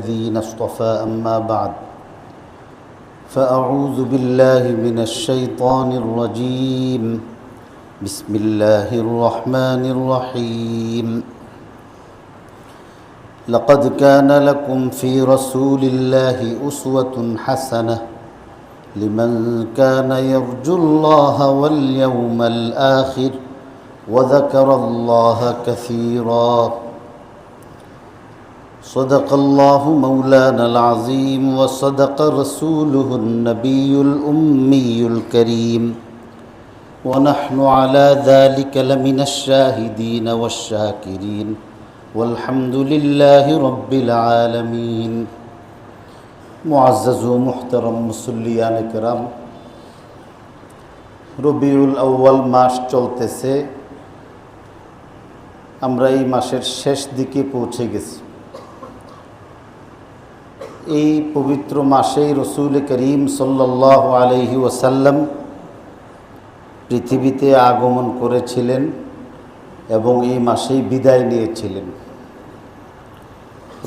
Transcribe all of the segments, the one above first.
الذين اصطفى أما بعد فأعوذ بالله من الشيطان الرجيم بسم الله الرحمن الرحيم لقد كان لكم في رسول الله أسوة حسنة لمن كان يرجو الله واليوم الآخر وذكر الله كثيرا صدق الله مولانا العظيم وصدق رسوله النبي الأمي الكريم ونحن على ذلك لمن الشاهدين والشاكرين والحمد لله رب العالمين মুআজ্জাজ ও মুহতারাম মুসল্লিয়ান কিরাম, রবিউল আউয়াল মাস চলতেছে। আমরা এই মাসের শেষ দিকে পৌঁছে গেছি। এই পবিত্র মাসেই রসূল করিম সাল্লাল্লাহু আলাইহি ওয়াসাল্লাম পৃথিবীতে আগমন করেছিলেন এবং এই মাসেই বিদায় নিয়েছিলেন।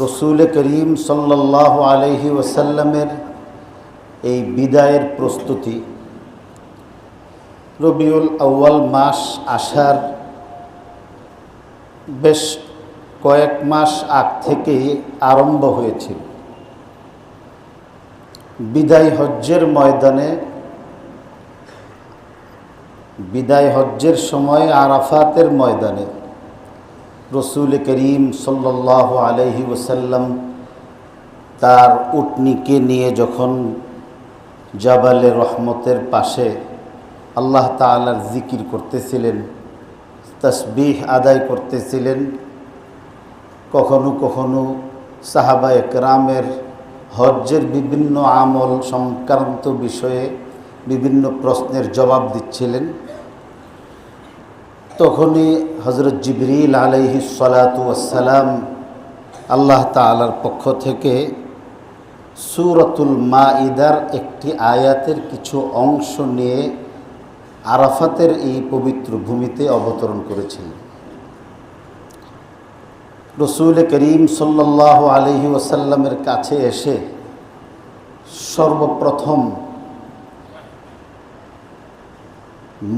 রসূল করিম সাল্লাল্লাহু আলাইহি ওয়াসাল্লামের এই বিদায়ের প্রস্তুতি রবিউল আউয়াল মাস আসার বেশ কয়েক মাস আগ থেকেই আরম্ভ হয়েছিল। বিদায় হজ্জের ময়দানে, বিদায় হজ্জের সময় আরাফাতের ময়দানে রসূল করিম সাল্লাল্লাহু আলাইহি ওয়াসাল্লাম তার উটনিকে নিয়ে যখন জাবালে রহমতের পাশে আল্লাহ তাআলার জিকির করতেছিলেন, তাসবিহ আদায় করতেছিলেন, কখনো কখনো সাহাবায়ে কেরামের হজ্জের বিভিন্ন আমল সংক্রান্ত বিষয়ে বিভিন্ন প্রশ্নের জবাব দিচ্ছিলেন, তখনই হযরত জিবরিল আলাইহিস সালাতু ওয়াস সালাম আল্লাহ তাআলার পক্ষ থেকে সূরাতুল মাঈদার একটি আয়াতের কিছু অংশ নিয়ে আরাফাতের এই পবিত্র ভূমিতে অবতরণ করেছিলেন। রসূল করিম সাল্লাল্লাহু আলাইহি ওয়াসাল্লামের কাছে এসে সর্বপ্রথম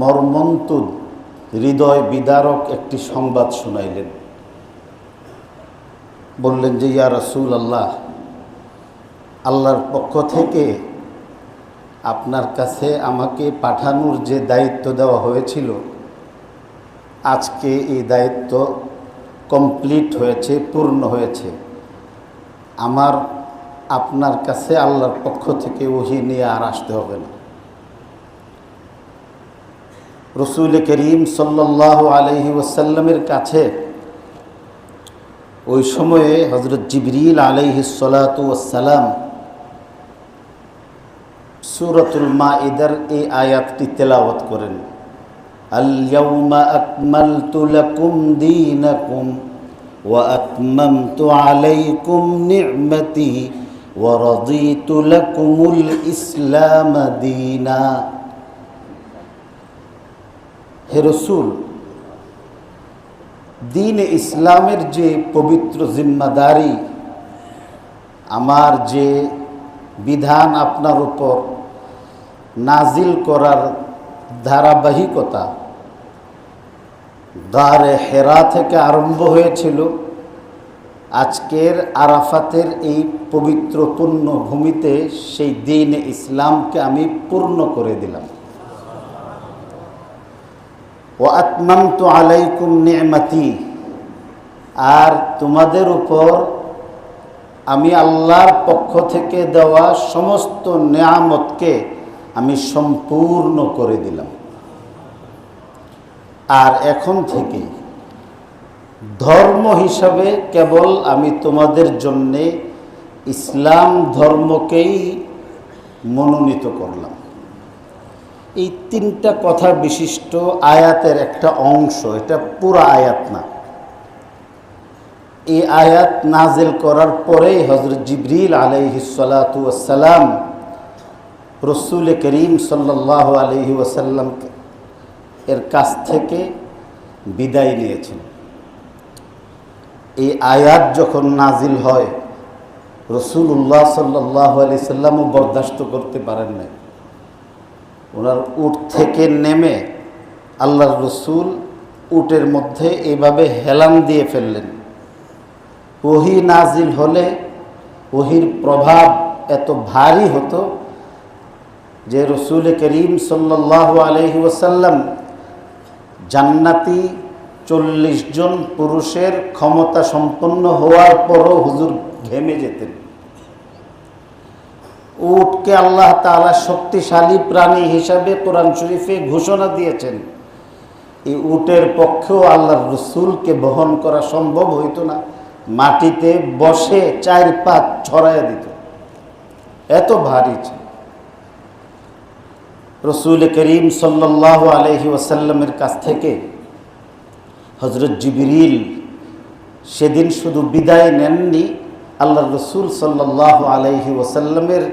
মর্মন্তুদ হৃদয় বিদারক একটি সংবাদ শুনাইলেন। বললেন যে, ইয়া রাসূলুল্লাহ, আল্লাহর পক্ষ থেকে আপনার কাছে আমাকে পাঠানোর যে দায়িত্ব দেওয়া হয়েছিল, আজকে এই দায়িত্ব কমপ্লিট হয়েছে, পূর্ণ হয়েছে। আমার আপনার কাছে আল্লাহর পক্ষ থেকে ওহী নিয়ে আর আসতে হবে না। রসূল করিম সাল্লাল্লাহু আলাইহি ওয়াসাল্লামের কাছে ওই সময়ে হযরত জিবরিল আলাইহিস সালাতু ওয়াস সালাম সূরাতুল মাঈদার এই আয়াতটি তেলাওয়াত করেন। আল ইয়াউমা আকমালতু লাকুম দীনাকুম ওয়া আতমামতু আলাইকুম নি'মাতি ওয়া রাদিতু লাকুমুল ইসলাম দীনা। হে রসূল, দ্বীন ইসলামের যে পবিত্র জিম্মাদারি, আমার যে বিধান আপনার উপর নাজিল করার ধারাবাহিকতা গারে হেরা থেকে আরম্ভ হয়েছিল, আজকের আরাফাতের এই পবিত্র পূর্ণ ভূমিতে সেই দ্বীন ইসলামকে আমি পূর্ণ করে দিলাম। ওয়া আতমামতু আলাইকুম নি'মাতি, আর তোমাদের উপর আমি আল্লাহর পক্ষ থেকে দেওয়া সমস্ত নেয়ামতকে আমি সম্পূর্ণ করে দিলাম। আর এখন থেকে ধর্ম হিসাবে কেবল আমি তোমাদের জন্যে ইসলাম ধর্মকেই মনোনীত করলাম। এই তিনটা কথা বিশিষ্ট আয়াতের একটা অংশ, এটা পুরা আয়াত না। এই আয়াত নাজিল করার পরেই হযরত জিবরিল আলাইহিস সালাতু ওয়াস সালাম রসূল করিম সাল্লাল্লাহু আলাইহি ওয়াসাল্লাম এর কাছ থেকে বিদায় নিয়েছেন। এই আয়াত যখন নাজিল হয়, রাসূলুল্লাহ সাল্লাল্লাহু আলাইহি সাল্লামও বরদাস্ত করতে পারেন নাই। ওনার উট থেকে নেমে আল্লাহর রসুল উটের মধ্যে এভাবে হেলান দিয়ে ফেললেন। ওহী নাজিল হলে ওহীর প্রভাব এত ভারী হতো যে রসুল করিম সাল্লাল্লাহু আলাইহি ওয়াসাল্লাম জান্নাতি 40 জন পুরুষের ক্ষমতা সম্পন্ন হওয়ার পরও হুজুর ঘেমে যেতেন। উটকে আল্লাহ তাআলা শক্তিশালী প্রাণী হিসাবে কোরআন শরীফে ঘোষণা দিয়েছেন। এই উটের পক্ষেও আল্লাহর রসুলকে বহন করা সম্ভব হইত না, মাটিতে বসে 4 পা ছড়াইয়া দিত, এত ভারী ছিল। রসুল করিম সাল্লাল্লাহু আলাইহি ওয়াসাল্লামের কাছ থেকে হযরত জিবরিল সেদিন শুধু বিদায় নেননি, আল্লাহর রসুল সাল্লাল্লাহু আলাইহি ওয়াসাল্লামের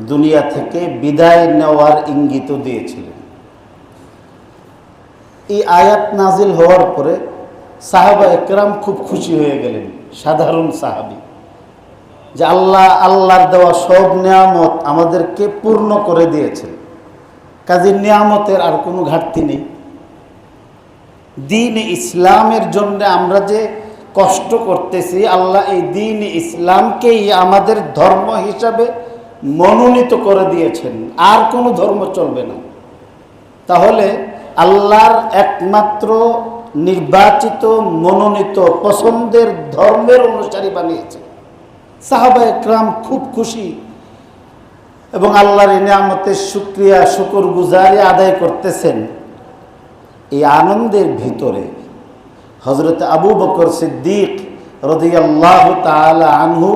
দুনিয়া থেকে বিদায় নেওয়ার ইঙ্গিতও দিয়েছিলেন। এই আয়াত নাজিল হওয়ার পরে সাহাবা একরাম খুব খুশি হয়ে গেলেন, সাধারণ সাহাবী, যে আল্লাহর দেওয়া সব নিয়ামত আমাদেরকে পূর্ণ করে দিয়েছেন, কাজে নিয়ামতের আর কোনো ঘাটতি নেই। দ্বীন ইসলামের জন্য আমরা যে কষ্ট করতেছি, আল্লাহ এই দ্বীন ইসলামকেই আমাদের ধর্ম হিসাবে মনোনীত করে দিয়েছেন, আর কোনো ধর্ম চলবে না। তাহলে আল্লাহর একমাত্র নির্বাচিত মনোনীত পছন্দের ধর্মের অনুসারী বানিয়েছে। সাহাবা একরাম খুব খুশি এবং আল্লাহর নিয়ামতের শুকরিয়া শুকরগুজারি আদায় করতেছেন। এই আনন্দের ভিতরে হযরত আবু বকর সিদ্দিক রাদিয়াল্লাহু তাআলা আনহু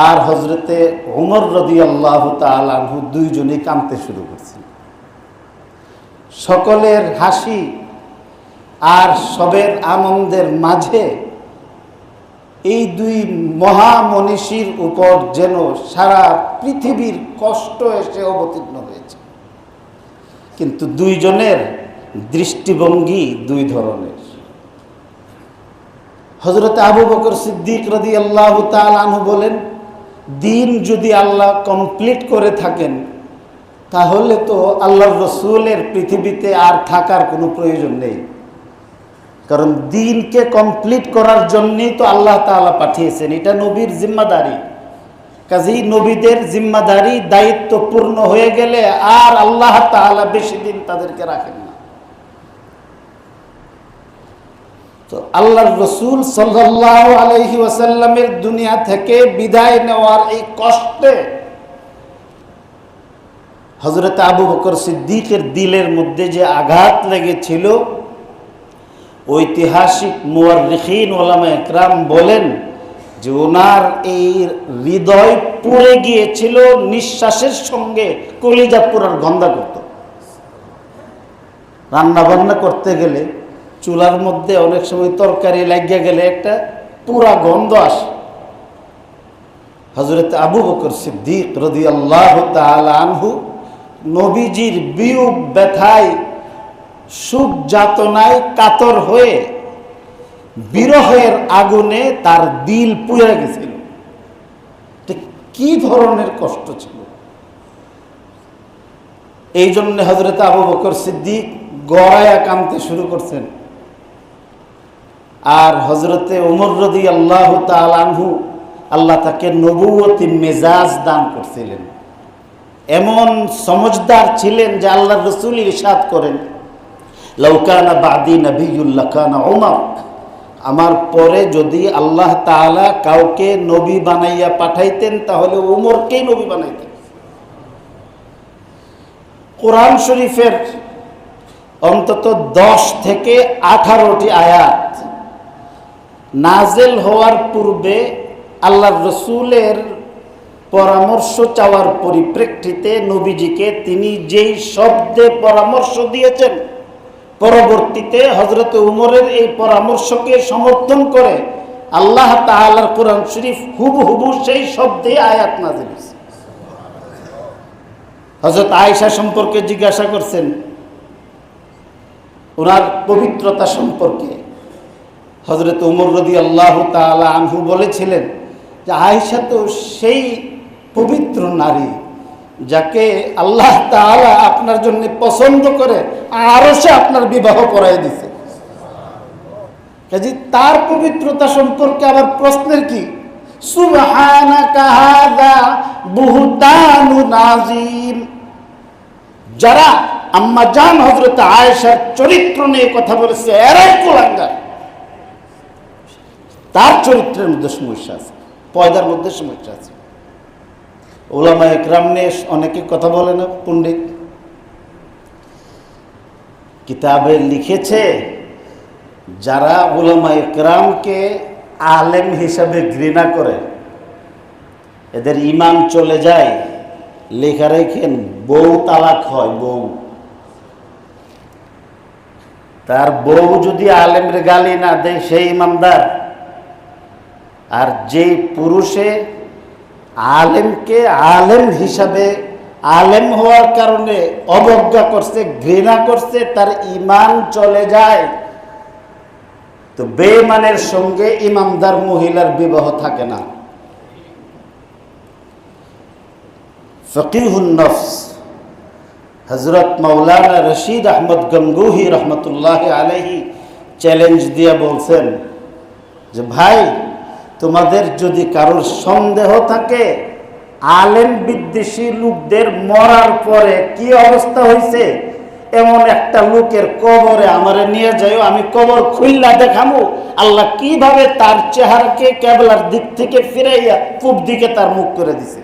আর হযরতে ওমর রাদিয়াল্লাহু তাআলা আনহু দুইজনেই কাঁদতে শুরু করছেন। সকলের হাসি আর সবের আনন্দের মাঝে এই দুই মহামনীষীর উপর যেন সারা পৃথিবীর কষ্ট এসে অবতীর্ণ হয়েছে। কিন্তু দুইজনের দৃষ্টিভঙ্গি দুই ধরনের। হযরত আবু বকর সিদ্দিক রাদিয়াল্লাহু তাআলা আনহু বলেন, দিন যদি আল্লাহ কমপ্লিট করে থাকেন তাহলে তো আল্লাহর রসুলের পৃথিবীতে আর থাকার কোনো প্রয়োজন নেই, কারণ দিনকে কমপ্লিট করার জন্যই তো আল্লাহ তাআলা পাঠিয়েছেন, এটা নবীর জিম্মাদারি। কাজেই নবীদের জিম্মাদারি দায়িত্ব পূর্ণ হয়ে গেলে আর আল্লাহ তাআলা বেশি দিন তাদেরকে রাখেন না। তো আল্লাহর রসুল সাল্লাল্লাহু আলাইহি ওয়াসাল্লামের দুনিয়া থেকে বিদায় নেওয়ার এই কষ্টে হযরত আবু বকর সিদ্দিকের দিলের মধ্যে যে আঘাত লেগেছিল, ঐতিহাসিক মুয়াররিখিন ওলামা একরাম বলেন যে ওনার এই হৃদয় পুড়ে গিয়েছিল, নিঃশ্বাসের সঙ্গে কলিজা পুরার গন্ধ করত। রান্না বান্না করতে গেলে চুলার মধ্যে অনেক সময় তরকারি লাগিয়ে গেলে একটা পুরা গন্ধ আসে। হযরত আবু বকর সিদ্দিক রাদিয়াল্লাহু তাআলা আনহু নবীজির বিয়োগ ব্যথায় সুখ যাতনায় কাতর হয়ে বিরহের আগুনে তার দিল পুড়ে গেছিল। কি ধরনের কষ্ট ছিল! এই জন্য হযরত আবু বকর সিদ্দিক গড়াইয়া কাঁদতে শুরু করছেন। আর হযরতে ওমর রাদিয়াল্লাহু তাআলা আনহু, আল্লাহ তাকে নবুয়তি মেজাজ দান করছিলেন, এমন সমজদার ছিলেন যে আল্লাহর রাসূল ইরশাদ করেন, লাউ কানা বাদি নবিয়্যুন লাকানা ওমর, আমার পরে যদি আল্লাহ তাআলা কাউকে নবী বানাইয়া পাঠাইতেন তাহলে ওমরকেই নবী বানাইতেন। কোরআন শরীফের অন্তত 10 থেকে 18টি আয়াত নাজেল হওয়ার পূর্বে আল্লাহর রসুলের পরামর্শ চাওয়ার পরিপ্রেক্ষিতে নবীজিকে তিনি যেই শব্দে পরামর্শ দিয়েছেন, পরবর্তীতে হযরত উমরের এই পরামর্শকে সমর্থন করে আল্লাহ তাআলার কোরআন শরীফ হুবহু সেই শব্দে আয়াত নাযিল হয়েছে। হযরত আয়েশা সম্পর্কে জিজ্ঞাসা করছেন, ওনার পবিত্রতা সম্পর্কে। হযরত উমর রাদিয়াল্লাহু তাআলা আনহু বলেছিলেন যে আয়েশা তো সেই পবিত্র নারী যাকে আল্লাহ তাআলা আপনার জন্য পছন্দ করে আরো সে আপনার বিবাহ করাই দিছে। কাজে তার পবিত্রতা সম্পর্কে আবার প্রশ্নের কি? সুবহানাকা হাযা বুহতানুন আযীম। যারা আম্মা জান হযরত আয়েশার চরিত্র নিয়ে কথা বলেছে এরাই কুলাঙ্গার। তার চরিত্রের মধ্যে সমস্যা আছে, পয়দার মধ্যে সমস্যা আছে। উলামা ইকরাম নিয়ে অনেকে কথা বলে না, পণ্ডিত কিতাবে লিখেছে যারা উলামা ইকরামকে আলেম হিসাবে ঘৃণা করে এদের ঈমান চলে যায়। লেখা রেখেন বউ তালাক হয়, বউ তার বউ যদি আলেমের গালি না দেয় সেই ইমানদার। আর যে পুরুষে আলেমকে আলেম হিসাবে আলেম হওয়ার কারণে অবজ্ঞা করছে, ঘৃণা করছে, তার ঈমান চলে যায়। তো বেঈমানের সঙ্গে ইমানদার মহিলার বিবাহ থাকে না। ফকিহুন নফস হযরত মাওলানা রশিদ আহমদ গঙ্গুহি রহমতুল্লাহ আলাইহি চ্যালেঞ্জ দিয়ে বলছেন যে ভাই, তোমাদের যদি কারোর সন্দেহ থাকে আলেম বিদ্বেষী লোকদের মরার পরে কি অবস্থা হয়েছে, এমন একটা লোকের কবরে আমারে নিয়ে যাইও, আমি কবর খুললা দেখামু আল্লাহ কিভাবে তার চেহারাকে কেবলার দিক থেকে ফিরাইয়া পূব দিকে তার মুখ করে দিছে।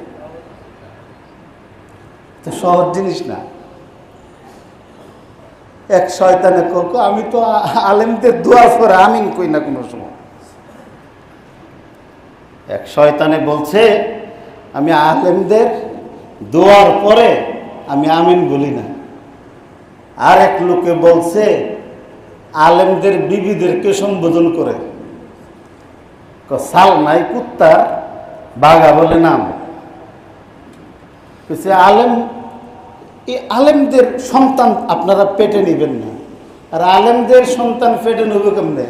তো সহজ জিনিস না। এক শয়তানে কইল আমি তো আলেমদের দোয়া করে আমিন কই না কোনো সময়। এক শয়তানে বলছে আমি আলেমদের দোয়ার পরে আমি আমিন বলি না। আর এক লোকে বলছে আলেমদের বিবিদেরকে সম্বোধন করে সাল নাই কুত্তার বাঘা বলে নাম। আলেম, এই আলেমদের সন্তান আপনারা পেটে নেবেন না। আর আলেমদের সন্তান পেটে নেবে কেমনে?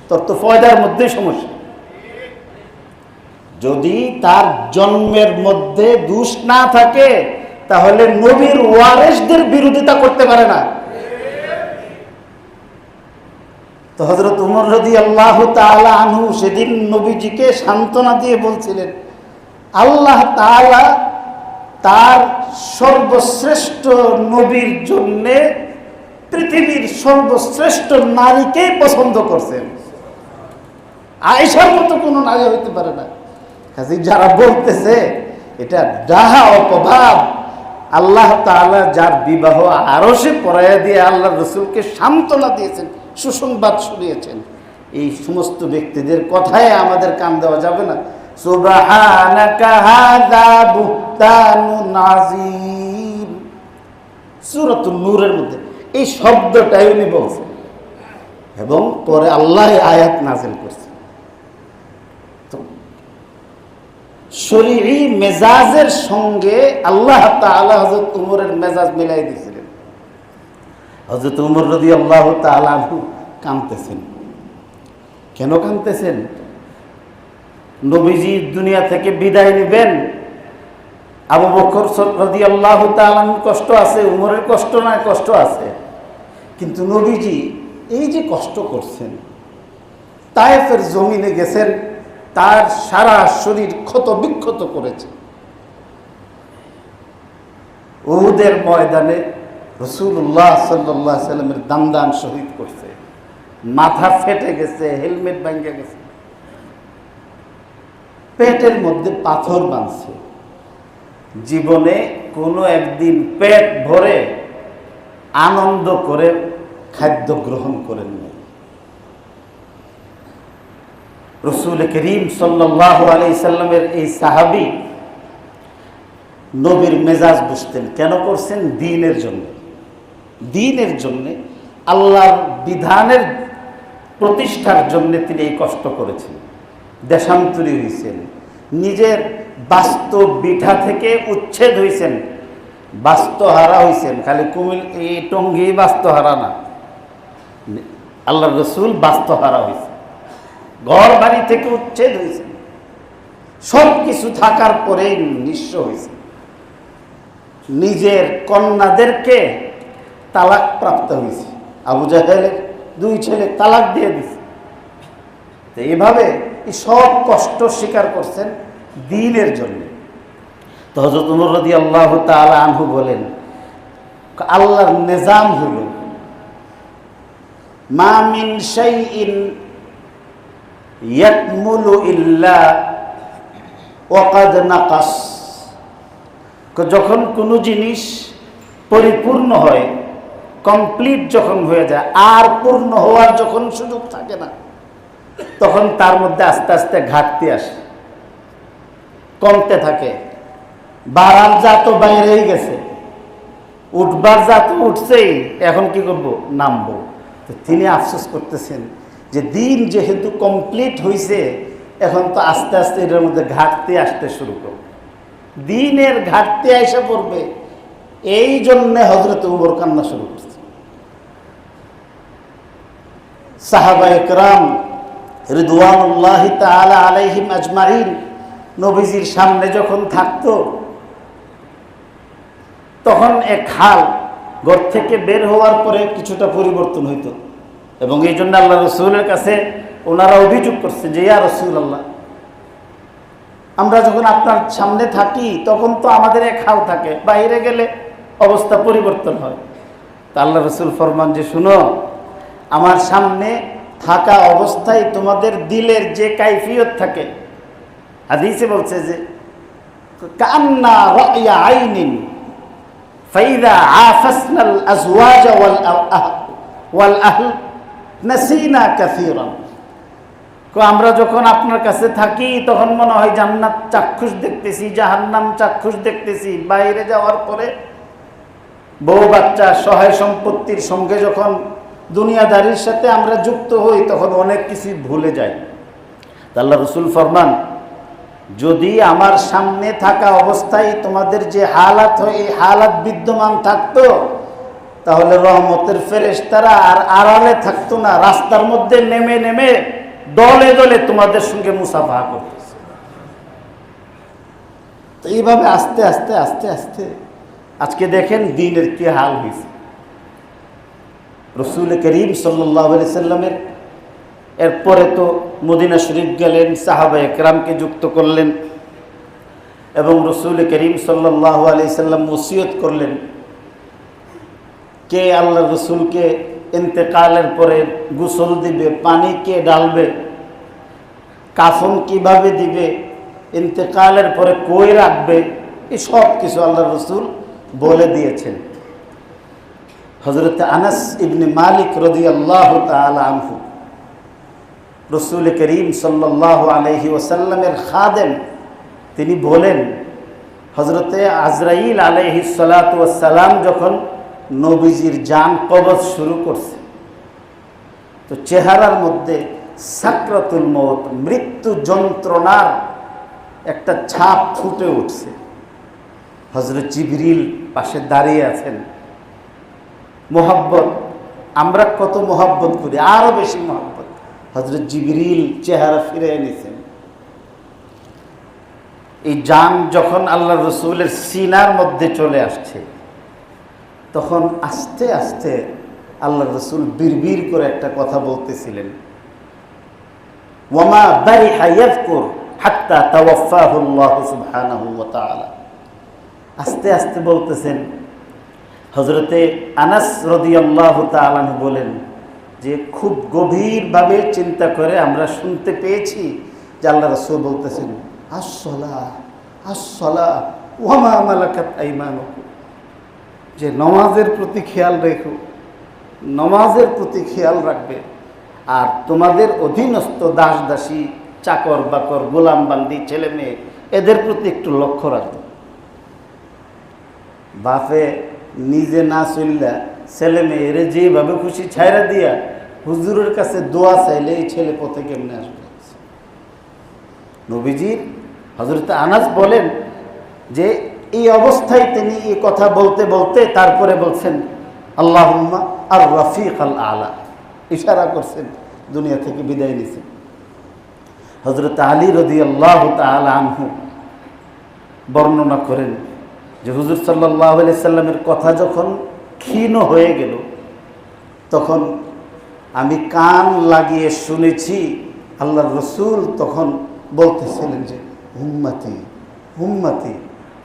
তোর তো ফয়দার মধ্যেই সমস্যা। যদি তার জন্মের মধ্যে দোষ না থাকে তাহলে নবীর ওয়ারিসদের বিরোধিতা করতে পারে না। তো হযরত উমর রাদিয়াল্লাহু তাআলা আনহু সেদিন নবীজিকে সান্ত্বনা দিয়ে বলছিলেন আল্লাহ তাআলা তার সর্বশ্রেষ্ঠ নবীর জন্য পৃথিবীর সর্বশ্রেষ্ঠ নারীকে পছন্দ করছেন। আয়েশার মতো কোনো নারী হইতে পারে না। কাজে যারা বলতেছে এটা ডাহা অপভাব, আল্লাহ তাআলা যার বিবাহ আরশে পরাইয়া দিয়ে আল্লাহ রাসূলকে সান্ত্বনা দিয়েছেন, সুসংবাদ শুনিয়েছেন, এই সমস্ত ব্যক্তিদের কথায় আমাদের কান দেওয়া যাবে না। সুবহানাকা হাযা বুহতানুন আযীম, সূরাতুন নূরের মধ্যে এই শব্দটাই উনি বলছেন এবং পরে আল্লাহ আয়াত নাযিল করছেন। তো শরঈ মেজাজের সঙ্গে আল্লাহ তাআলা হযরত উমরের মেজাজ মিলাই দিয়েছিলেন। হযরত উমর রাদিয়াল্লাহু তাআলা আনহু কাঁদতেছেন। কেন কাঁদতেছেন? নবীজি দুনিয়া থেকে বিদায় নেবেন, আবু বকর রাদিয়াল্লাহু তাআলা কষ্ট আছে, উমরের কষ্ট নাই, কষ্ট আছে, কিন্তু নবীজি এই যে কষ্ট করছেন, তায়েফের জমিনে গেছেন, তার সারা শরীর ক্ষত বিক্ষত করেছে। উহুদের ময়দানে রাসূলুল্লাহ সাল্লাল্লাহু আলাইহি সাল্লামের দান শহীদ করছে, মাথা ফেটে গেছে, হেলমেট ভেঙে গেছে, পেটের মধ্যে পাথর বাঁধছে। জীবনে কোনো একদিন পেট ভরে আনন্দ করে খাদ্য গ্রহণ করেন নাই। রাসূল করিম সাল্লাল্লাহু আলাইহি সাল্লামের এই সাহাবী নবীর মেজাজ বুঝতেন। কেন করছেন? দ্বীনের জন্য। দ্বীনের জন্য, আল্লাহর বিধানের প্রতিষ্ঠার জন্য তিনি এই কষ্ট করেছেন। দেশান্তরী হয়েছেন, নিজের বাস্তব বিঠা থেকে উচ্ছেদ হয়েছেন, বাস্তহারা হয়েছেন। খালি এই টঙ্গী বাস্তহারা না, আল্লাহর রাসূল বাস্তহারা হয়েছেন, ঘর বাড়ি থেকে উচ্ছেদ হয়েছেন, সব কিছু থাকার পরেই নিঃস্ব হয়েছে, নিজের কন্যাদেরকে তালাক প্রাপ্ত হয়েছে। আবু জাহেলের 2 ছেলে তালাক দিয়ে দিছে। তো এইভাবে এই সব কষ্ট স্বীকার করছেন দ্বীনের জন্য। তো হযরত ওমর রাদিয়াল্লাহু তাআলা আনহু বলেন, আল্লাহর নিজাম হলো মা মিন শাইইন ইয়াকমুলু ইল্লা ওয়াকাদ নাকাস। যখন কোনো জিনিস পরিপূর্ণ হয়, কমপ্লিট যখন হয়ে যায়, আর পূর্ণ হওয়ার যখন সুযোগ থাকে না, তখন তার মধ্যে আস্তে আস্তে ঘাটতি আসে, কমতে থাকে। বাড়ার যা তো বাইরেই গেছে, উঠবার যা তো উঠছেই, এখন কি করব? নামবো। তো তিনি আফসোস করতেছেন যে দিন যেহেতু কমপ্লিট হয়েছে, এখন তো আস্তে আস্তে এটার মধ্যে ঘাটতি আসতে শুরু করবে, দিনের ঘাটতি এসে পড়বে। এই জন্যে হযরত ওমর কান্না শুরু করছে। সাহাবায়ে কেরাম রিদওয়ানুল্লাহি তাআলা আলাইহিম আজমাইন নবীজির সামনে যখন থাকতো, তখন এক হাল ঘর থেকে বের হওয়ার পরে কিছুটা পরিবর্তন হইতো, এবং এই জন্য আল্লাহ রাসূলের কাছে ওনারা অভিযোগ করছে যে ইয়া রাসূলুল্লাহ, আমরা যখন আপনার সামনে থাকি তখন তো আমাদের এক হাল থাকে, বাইরে গেলে অবস্থা পরিবর্তন হয়। তা আল্লাহ রাসূল ফরমান যে শুনো, আমার সামনে থাকা অবস্থায় তোমাদের দিলের যে কাইফিয়ত থাকে, হাদিসে বলছে যে কান্না রা'য়া আইনিন ফাইদা আফাসনাল আজওয়াজ ওয়াল আহল নাসিনা কাসীরান। আমরা যখন আপনার কাছে থাকি তখন মনে হয় জান্নাত চাক্ষুষ দেখতেছি, জাহান্নাম চাক্ষুষ দেখতেছি। বাইরে যাওয়ার পরে বউ বাচ্চা সহায় সম্পত্তির সঙ্গে যখন দুনিয়াদারির সাথে আমরা যুক্ত হই, তখন অনেক কিছুই ভুলে যাই। আল্লাহ রাসূল ফরমান, যদি আমার সামনে থাকা অবস্থায় তোমাদের যে হালাত হয়, এই হালাত বিদ্যমান থাকতো, তাহলে রহমতের ফেরেশতারা আর আড়ালে থাকতো না, রাস্তার মধ্যে নেমে নেমে দলে দলে তোমাদের সঙ্গে মুসাফাহা করতেছে। তো এইভাবে আস্তে আস্তে আস্তে আস্তে আজকে দেখেন দ্বীনের কি হাল হয়েছে। রাসূল করিম সাল্লাল্লাহু আলাইহি সাল্লামের এরপরে তো মদিনা শরীফ গেলেন, সাহাবায়ে কেরামকে যুক্ত করলেন, এবং রাসূল করিম সাল্লাল্লাহু আলাইহি সাল্লাম ওসিয়ত করলেন কে আল্লাহ রসুলকে ইন্তেকালের পরে গোসল দিবে, পানি কে ডালবে, কাফন কিভাবে দিবে, ইন্তেকালের পরে কই রাখবে, এই সব কিছু আল্লাহ রসুল বলে দিয়েছেন। হযরত আনাস ইবনে মালিক রাদিয়াল্লাহু তাআলা আনহু রাসূল করিম সাল্লাল্লাহু আলাইহি ওয়াসাল্লামের খাদেম, তিনি বলেন, হযরতে আজরাইল আলাইহিস সালাতু ওয়াস সালাম যখন নবীজির জান কবজ শুরু করছে, তো চেহারার মধ্যে সাকরাতুল মউত, মৃত্যু যন্ত্রণার একটা ছাপ ফুটে উঠছে। হযরত জিবরিল পাশে দাঁড়িয়ে আছেন। মোহাব্বত, আমরা কত মোহাব্বত করি, আরো বেশি মোহাব্বত। হযরত জিবরিল চেহারা ফিরে এনেছেন। এই জান যখন আল্লাহ রসুলের সিনার মধ্যে চলে আসছে, তখন আস্তে আস্তে আল্লাহ রসুল বিড়বিড় করে একটা কথা বলতেছিলেন, ওয়ামা বারিহা ইয়াযকুর হাত্তা তাওয়াফাহু আল্লাহু সুবহানাহু ওয়া তাআলা। আস্তে আস্তে বলতেছেন। হযরতে আনাস রাদিয়াল্লাহু তাআলা বলেন যে খুব গভীরভাবে চিন্তা করে আমরা শুনতে পেয়েছি যে আল্লাহ রাসূল বলতেছেন, আস-সালাহ আস-সালাহ ওয়া মা মালাকাত আইমানুকুম, যে নামাজের প্রতি খেয়াল রেখো, নামাজের প্রতি খেয়াল রাখবে, আর তোমাদের অধীনস্থ দাস দাসী, চাকর বাকর, গোলাম বান্দি, ছেলে মেয়ে, এদের প্রতি একটু লক্ষ্য রাখবে। বাপে নিজে না চললা ছেলে মেয়েরে যেভাবে খুশি ছাইরা দিয়া হুজুরের কাছে দোয়া চাইলে এই ছেলে পথে কেমনে আসবে। নবীজির হযরত আনাস বলেন যে এই অবস্থায় তিনি এই কথা বলতে বলতে তারপরে বলছেন, আল্লাহুম্মা আর রফিক আল আলা, ইশারা করছেন, দুনিয়া থেকে বিদায় নিছেন। হযরত আলী রাদিয়াল্লাহু তাআলা আনহু বর্ণনা করেন যে হুজুর সাল্লাল্লাহু আলাইহি সাল্লামের কথা যখন ক্ষীণ হয়ে গেল, তখন আমি কান লাগিয়ে শুনেছি আল্লাহর রসুল তখন বলতেছিলেন যে উম্মতি উম্মতি,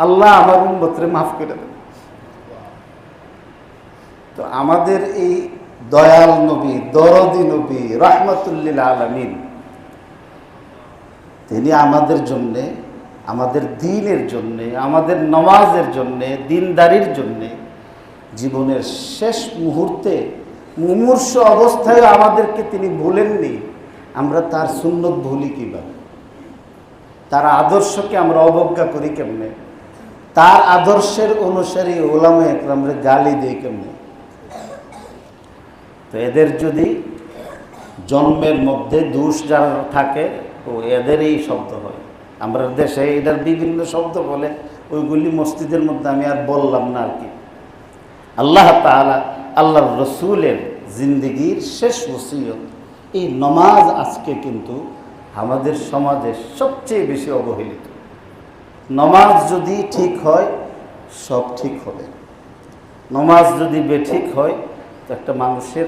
আল্লাহ আমার উম্মতরে মাফ করে দেন। তো আমাদের এই দয়াল নবী, দরদি নবী, রাহমাতুল আলামিন, তিনি আমাদের জন্যে, আমাদের দ্বীনের জন্যে, আমাদের নামাজের জন্যে, দ্বীনদারির জন্যে জীবনের শেষ মুহূর্তে মুমূর্ষ অবস্থায় আমাদেরকে তিনি ভুলেননি। আমরা তার সুন্নত ভুলি কিভাবে? তার আদর্শকে আমরা অবজ্ঞা করি কেমনে? তার আদর্শের অনুসারী ওলামায়ে কেরামরে গালি দেই কেমনে? তো এদের যদি জন্মের মধ্যে দোষ যারা থাকে, তো এদের এই শব্দ হয়। আমরা দেশে এটার বিভিন্ন শব্দ বলে, ওইগুলি মসজিদের মধ্যে আমি আর বললাম না আর কি। আল্লাহ তাআলা আল্লাহর রসুলের জিন্দেগির শেষ ওসিয়ত এই নমাজ আজকে কিন্তু আমাদের সমাজে সবচেয়ে বেশি অবহেলিত। নমাজ যদি ঠিক হয় সব ঠিক হবে, নমাজ যদি বেঠিক হয় তো একটা মানুষের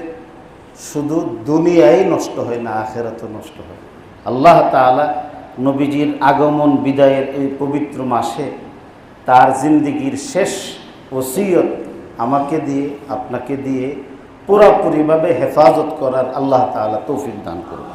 শুধু দুনিয়াই নষ্ট হয় না, আখিরাতও নষ্ট হয়। আল্লাহ তাআলা নবীজির আগমন বিদায়ের এই পবিত্র মাসে তার জিন্দেগির শেষ ওসিয়ত আমাকে দিয়ে, আপনাকে দিয়ে পুরোপুরিভাবে হেফাজত করার আল্লাহ তাআলা তৌফিক দান করুন।